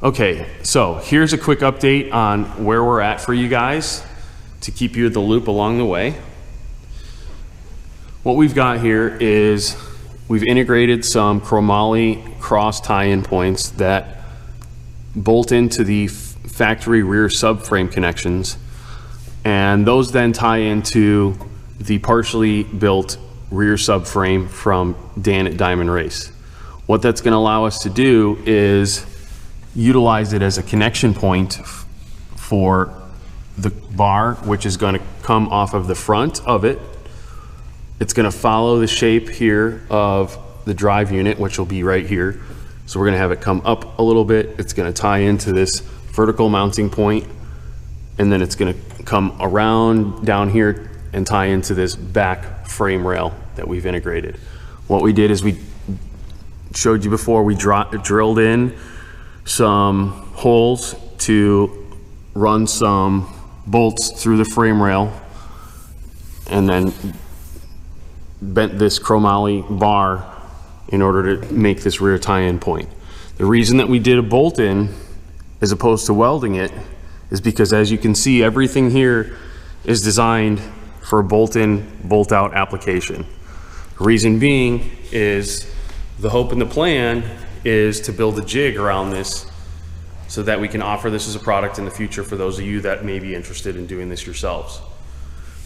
Okay, so here's a quick update on where we're at for you guys to keep you in the loop along the way. What we've got here is we've integrated some chromoly cross tie-in points that bolt into the factory rear subframe connections, and those then tie into the partially built rear subframe from Dan at Diamond Race. What that's going to allow us to do is utilize it as a connection point for the bar, which is going to come off of the front of it. It's going to follow the shape here of the drive unit, which will be right here. So we're going to have it come up a little bit. It's going to tie into this vertical mounting point, and then it's going to come around down here and tie into this back frame rail that we've integrated. What we did is we showed you before, we drilled in some holes to run some bolts through the frame rail, and then bent this chromoly bar in order to make this rear tie-in point. The reason that we did a bolt in as opposed to welding it is because, as you can see, everything here is designed for a bolt in, bolt out application. The reason being is the hope and the plan is to build a jig around this so that we can offer this as a product in the future for those of you that may be interested in doing this yourselves.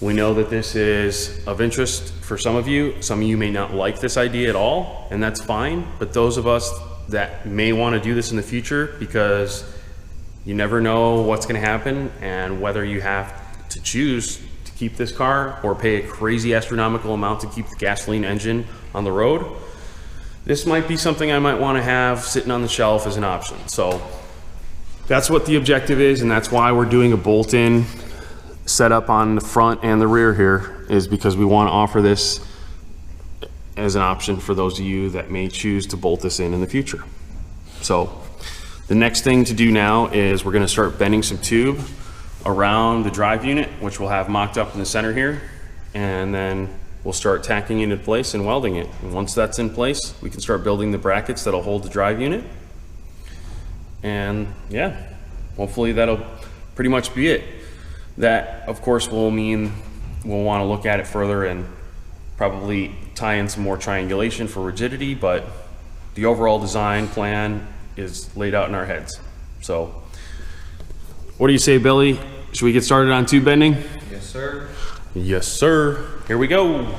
We know that this is of interest for some of you. Some of you may not like this idea at all, and that's fine. But those of us that may want to do this in the future, because you never know what's going to happen and whether you have to choose to keep this car or pay a crazy astronomical amount to keep the gasoline engine on the road, this might be something I might want to have sitting on the shelf as an option. So that's what the objective is, and that's why we're doing a bolt-in setup on the front and the rear here, is because we want to offer this as an option for those of you that may choose to bolt this in the future. So the next thing to do now is we're going to start bending some tube around the drive unit, which we'll have mocked up in the center here, and then we'll start tacking it into place and welding it. And once that's in place, we can start building the brackets that'll hold the drive unit. And yeah, hopefully that'll pretty much be it. That, of course, will mean we'll want to look at it further and probably tie in some more triangulation for rigidity, but the overall design plan is laid out in our heads. So what do you say, Billy? Should we get started on tube bending? Yes, sir. Yes, sir. Here we go.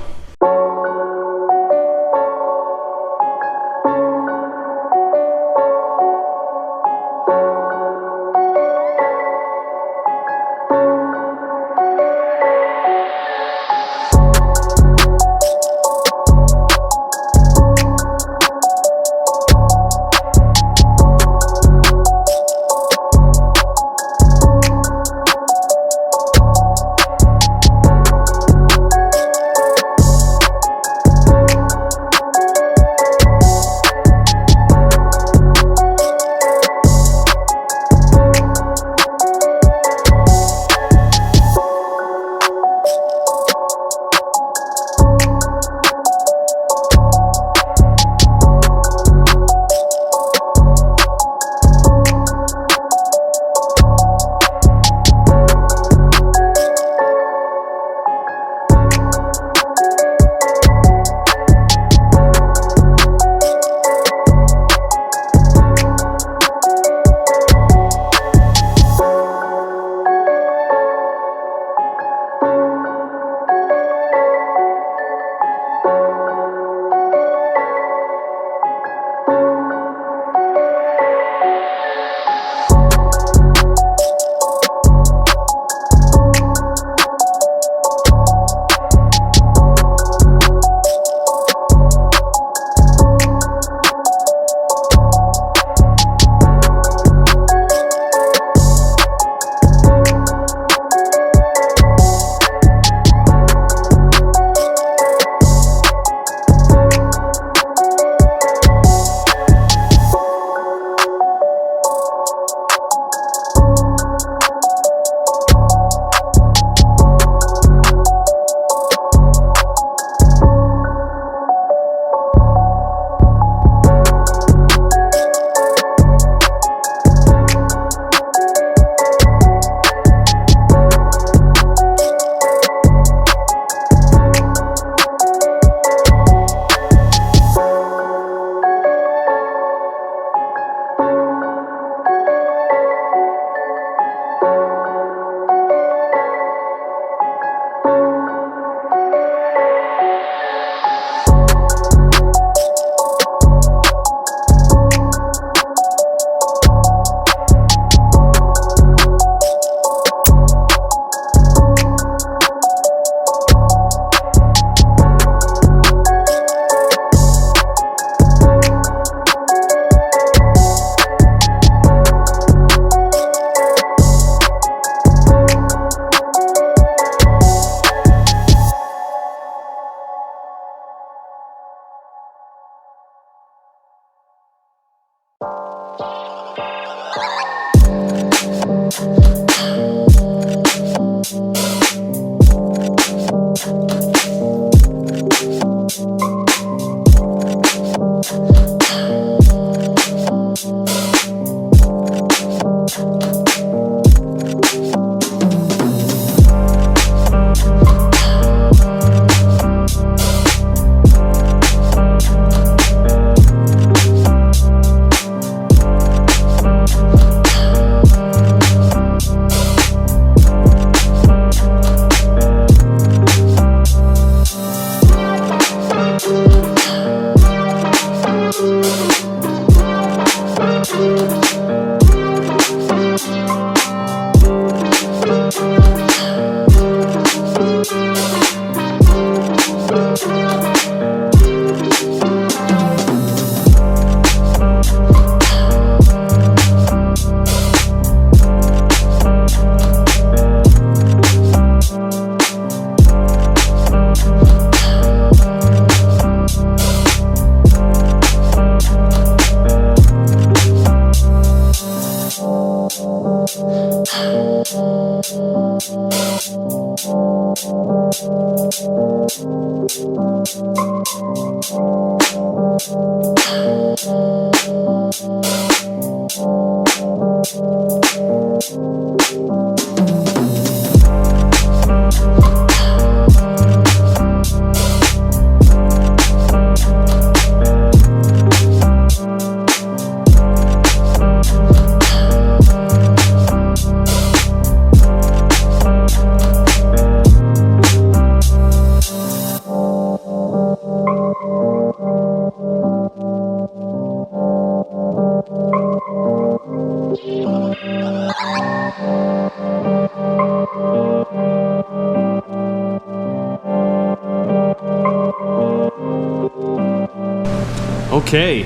Okay,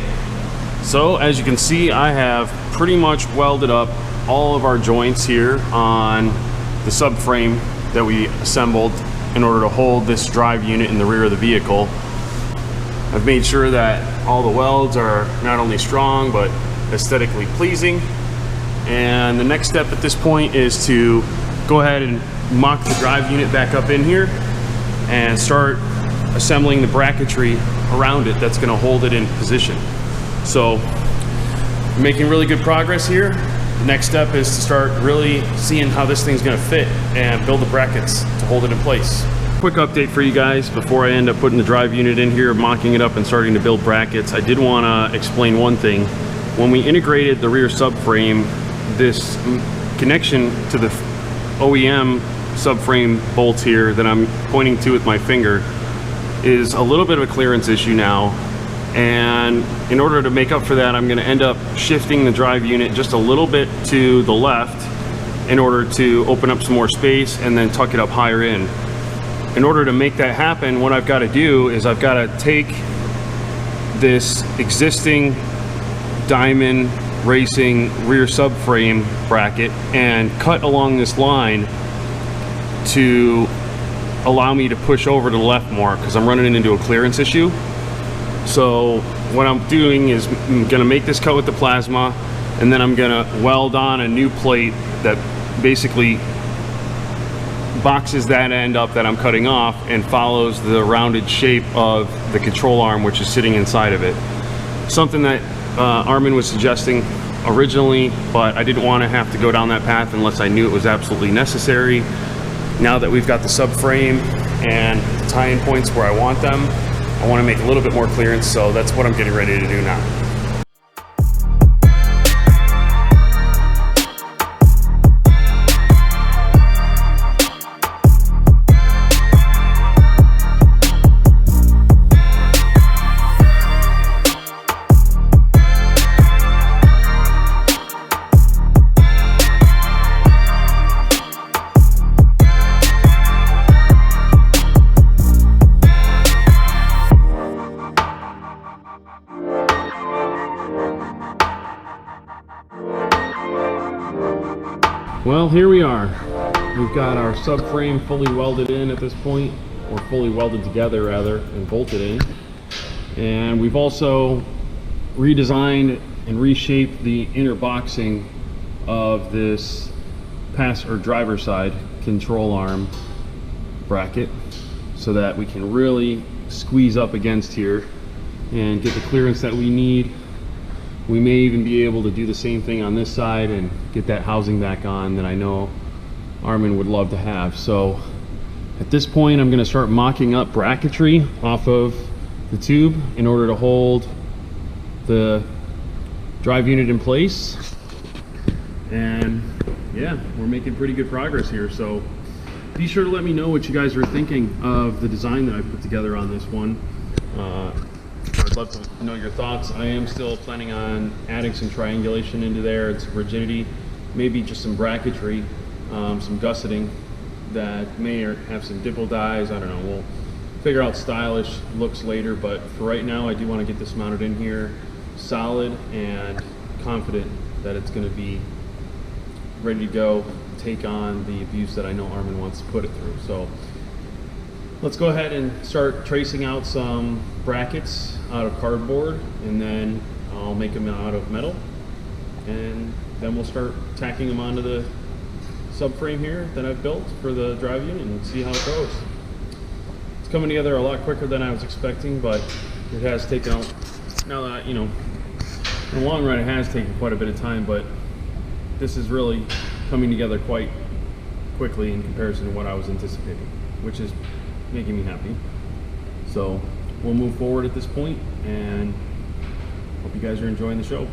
so as you can see, I have pretty much welded up all of our joints here on the subframe that we assembled in order to hold this drive unit in the rear of the vehicle. I've made sure that all the welds are not only strong but aesthetically pleasing. And the next step at this point is to go ahead and mock the drive unit back up in here and start assembling the bracketry around it that's going to hold it in position. So we're making really good progress here. The next step is to start really seeing how this thing's going to fit and build the brackets to hold it in place. Quick update for you guys before I end up putting the drive unit in here, mocking it up and starting to build brackets. I did want to explain one thing. When we integrated the rear subframe, this connection to the OEM subframe bolts here that I'm pointing to with my finger is a little bit of a clearance issue now, and in order to make up for that, I'm going to end up shifting the drive unit just a little bit to the left in order to open up some more space and then tuck it up higher in. In order to make that happen, what I've got to do is I've got to take this existing Diamond Racing rear subframe bracket and cut along this line to allow me to push over to the left more, because I'm running into a clearance issue. So what I'm doing is I'm going to make this cut with the plasma, and then I'm going to weld on a new plate that basically boxes that end up that I'm cutting off and follows the rounded shape of the control arm, which is sitting inside of it. Something that Armin was suggesting originally, but I didn't want to have to go down that path unless I knew it was absolutely necessary. Now that we've got the subframe and the tie-in points where I want them, I want to make a little bit more clearance, so that's what I'm getting ready to do now. Well, here we are. We've got our subframe fully welded in at this point, or fully welded together rather, and bolted in. And we've also redesigned and reshaped the inner boxing of this driver's side control arm bracket so that we can really squeeze up against here and get the clearance that we need. We may even be able to do the same thing on this side and get that housing back on that I know Armin would love to have. So at this point, I'm going to start mocking up bracketry off of the tube in order to hold the drive unit in place. And yeah, we're making pretty good progress here. So be sure to let me know what you guys are thinking of the design that I put together on this one. I'd love to know your thoughts. I am still planning on adding some triangulation into there and some rigidity, maybe just some bracketry, some gusseting that may have some dipple dies. I don't know, we'll figure out stylish looks later, but for right now I do want to get this mounted in here solid and confident that it's going to be ready to go take on the abuse that I know Armin wants to put it through. So let's go ahead and start tracing out some brackets out of cardboard, and then I'll make them out of metal, and then we'll start tacking them onto the subframe here that I've built for the drive unit and see how it goes. It's coming together a lot quicker than I was expecting, but it has taken out, now that, you know, in the long run it has taken quite a bit of time, but this is really coming together quite quickly in comparison to what I was anticipating, which is making me happy. So we'll move forward at this point, and hope you guys are enjoying the show.